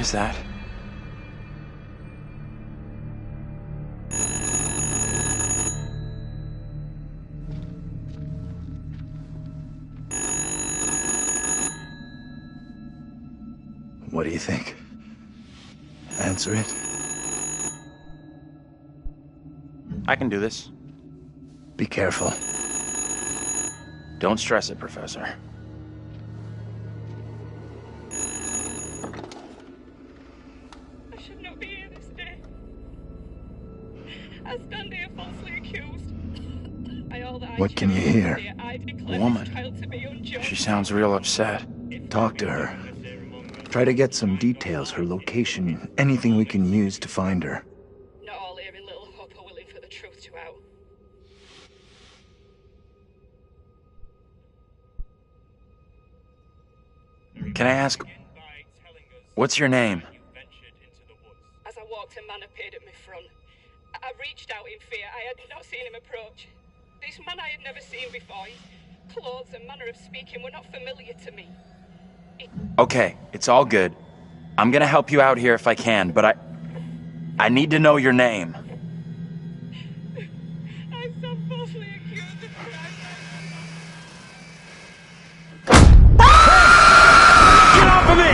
is that? What do you think? Answer it. I can do this. Be careful. Don't stress it, Professor. I should not be here this day. I stand here falsely accused. What can you hear? A woman. She sounds real upset. Talk to her. Try to get some details, her location, anything we can use to find her. Not all here in Little Hope are willing for the truth to out. Can I ask, what's your name? As I walked, a man appeared at my front. I reached out in fear. I had not seen him approach. This man I had never seen before. His clothes and manner of speaking were not familiar to me. Okay, it's all good. I'm gonna help you out here if I can, but I need to know your name. I'm so falsely accused of crime. Get off of me!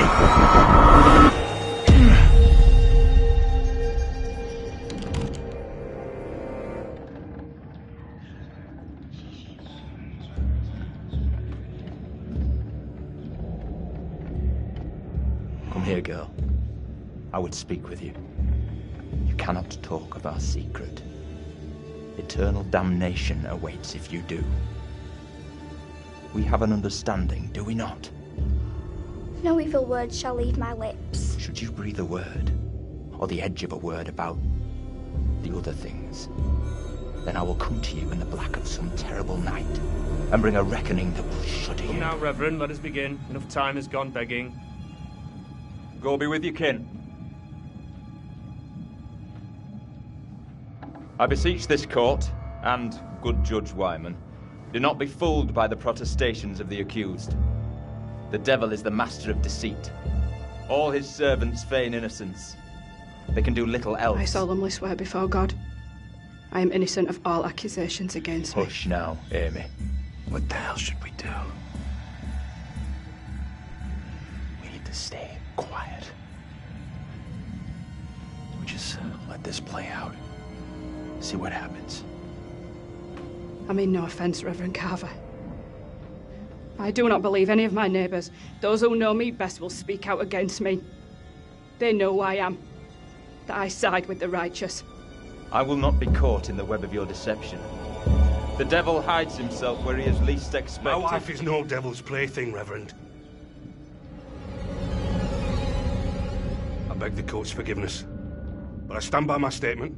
Come here, girl. I would speak with you. You cannot talk of our secret. Eternal damnation awaits if you do. We have an understanding, do we not? No evil word shall leave my lips. Should you breathe a word, or the edge of a word about the other things, then I will come to you in the black of some terrible night, and bring a reckoning that will shudder you. Come now, Reverend, let us begin. Enough time has gone begging. Go be with your kin. I beseech this court, and good Judge Wyman, do not be fooled by the protestations of the accused. The devil is the master of deceit. All his servants feign innocence. They can do little else. I solemnly swear before God, I am innocent of all accusations against me. Hush now, Amy. What the hell should we do? We need to stay quiet. We just let this play out. See what happens. I mean no offence, Reverend Carver. I do not believe any of my neighbours, those who know me best, will speak out against me. They know who I am, that I side with the righteous. I will not be caught in the web of your deception. The devil hides himself where he is least expected. My wife is no devil's plaything, Reverend. I beg the court's forgiveness, but I stand by my statement.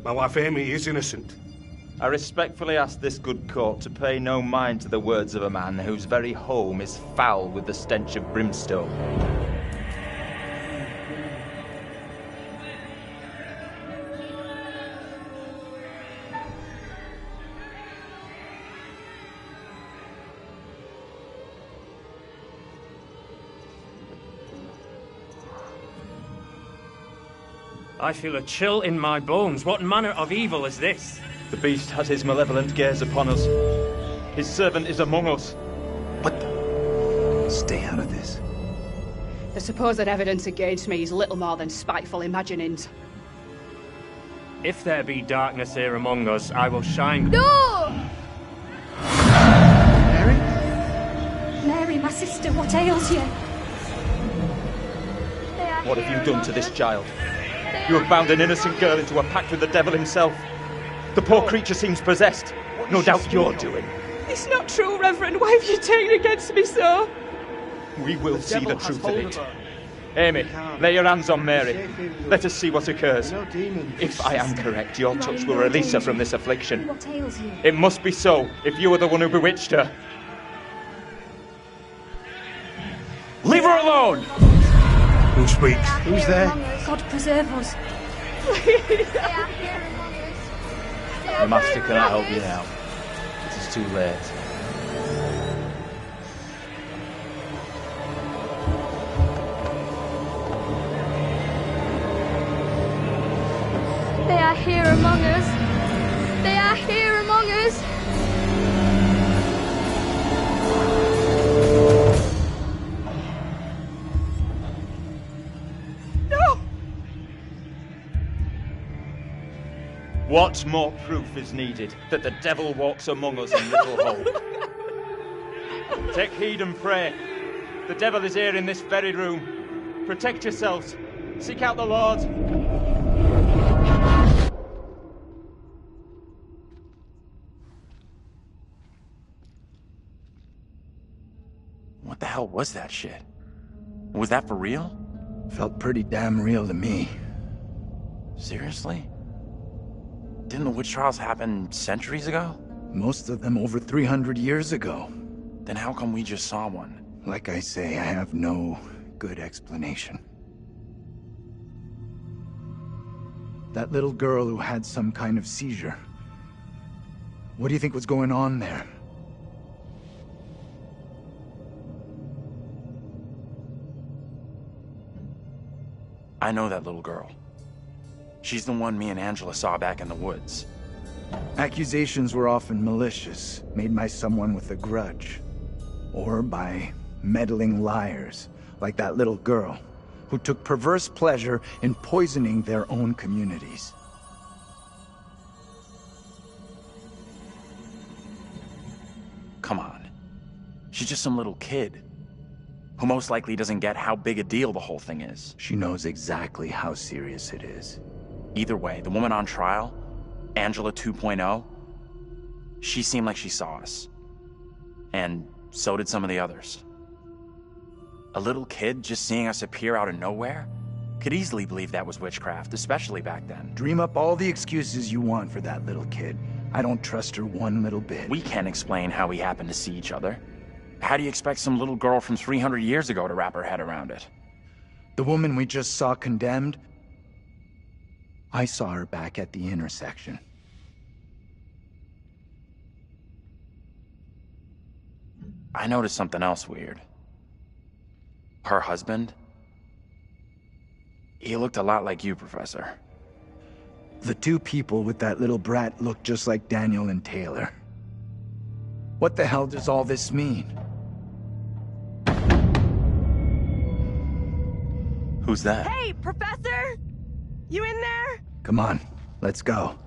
My wife Amy is innocent. I respectfully ask this good court to pay no mind to the words of a man whose very home is foul with the stench of brimstone. I feel a chill in my bones. What manner of evil is this? The beast has his malevolent gaze upon us. His servant is among us. What the? Stay out of this. The supposed evidence against me is little more than spiteful imaginings. If there be darkness here among us, I will shine. No! Mary? Mary, my sister, what ails you? What have you done to this child? You have bound an innocent girl into a pact with the devil himself. The poor creature seems possessed. No doubt you're doing. It's not true, Reverend. Why have you taken against me so? We will see the truth of it. Amy, lay your hands on Mary. Let us see what occurs. If I am correct, your touch will release her from this affliction. What ails you? It must be so, if you are the one who bewitched her. Leave her alone! Who speaks? Who's there? God preserve us. The master cannot help you now. It is too late. among us. They are here among us. No! What more proof is needed that the devil walks among us in Little Hope? Take heed and pray. The devil is here in this very room. Protect yourselves. Seek out the Lord. What the hell was that shit? Was that for real? Felt pretty damn real to me. Seriously? Didn't the witch trials happen centuries ago? Most of them over 300 years ago. Then how come we just saw one? Like I say, I have no good explanation. That little girl who had some kind of seizure. What do you think was going on there? I know that little girl. She's the one me and Angela saw back in the woods. Accusations were often malicious, made by someone with a grudge. Or by meddling liars, like that little girl, who took perverse pleasure in poisoning their own communities. Come on. She's just some little kid, who most likely doesn't get how big a deal the whole thing is. She knows exactly how serious it is. Either way, the woman on trial, Angela 2.0, she seemed like she saw us. And so did some of the others. A little kid just seeing us appear out of nowhere could easily believe that was witchcraft, especially back then. Dream up all the excuses you want for that little kid. I don't trust her one little bit. We can't explain how we happened to see each other. How do you expect some little girl from 300 years ago to wrap her head around it? The woman we just saw condemned, I saw her back at the intersection. I noticed something else weird. Her husband? He looked a lot like you, Professor. The two people with that little brat look just like Daniel and Taylor. What the hell does all this mean? Who's that? Hey, Professor! You in there? Come on, let's go.